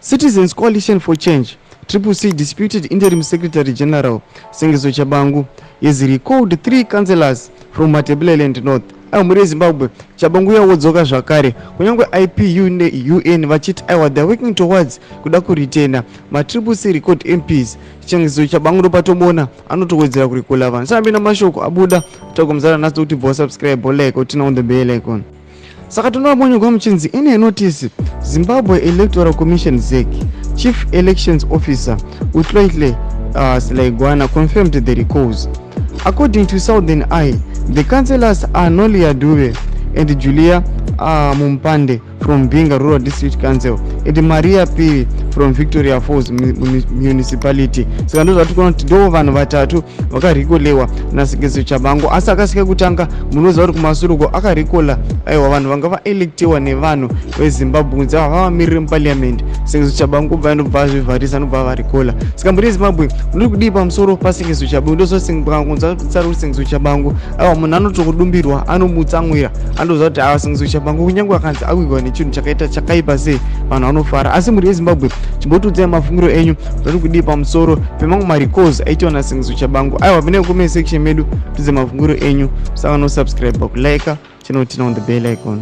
Citizens Coalition for Change, CCC disputed Interim Secretary General Sengezo Tshabangu is recalled 3 councillors from Matebeleland North. Muri Zimbabwe, Tshabangu yawodzoka zvakare kunyangwe IPU UN vachiti aiwa they are working towards kuda kuritena CCC record MPs. Sengezo Tshabangu ndopatobona anotowedzera kurikola vanhu. Sambe namashoko abuda tagomzana naso kuti bo subscribe like utina on the bell icon. Saka tonoamonyogwa muchinzi ine notice Zimbabwe Electoral Commission ZEC Chief Elections Officer Utloitle Slaigwana confirmed the recalls. According to Southern Eye, the councillors are Nolia Dube and Julia Mumpande from Binga Rural District Council and Maria P from Victoria Falls Municipality. Saka ndo zvatikona kuti ndo vanhu vatatu vakarikolewa naSengezo Tshabangu. Asi akasvika kutanga munoziva kuti kumasuruko akarikola aiwa vanhu vanga vaelektiwa nevanhu veZimbabwe kunzi vavamirire muparliament. Sengezo Tshabangu kubva ndobva zvivharisa nobva varikola. Saka muri Zimbabwe muri kudii pamusoro paSengezo Tshabangu? Ndozokunza kutsara kuti Sengezo Tshabangu aiwa munhu anotokudumbirwa anomutsamwira anoziva kuti aiwa Sengezo Tshabangu kunyange akanzi awigwa nechinhu chakaita chakaipa sei vanhu vanofara. Asi muri Zimbabwe chimbotudzai mafungiro enyu kuti kudii pamusoro pemamwe marecalls aitwa naSengezo Tshabangu. Aiwa pine comment section medu tudze mafungiro enyu. Saka no subscribe pakulike channel tina on the bell icon.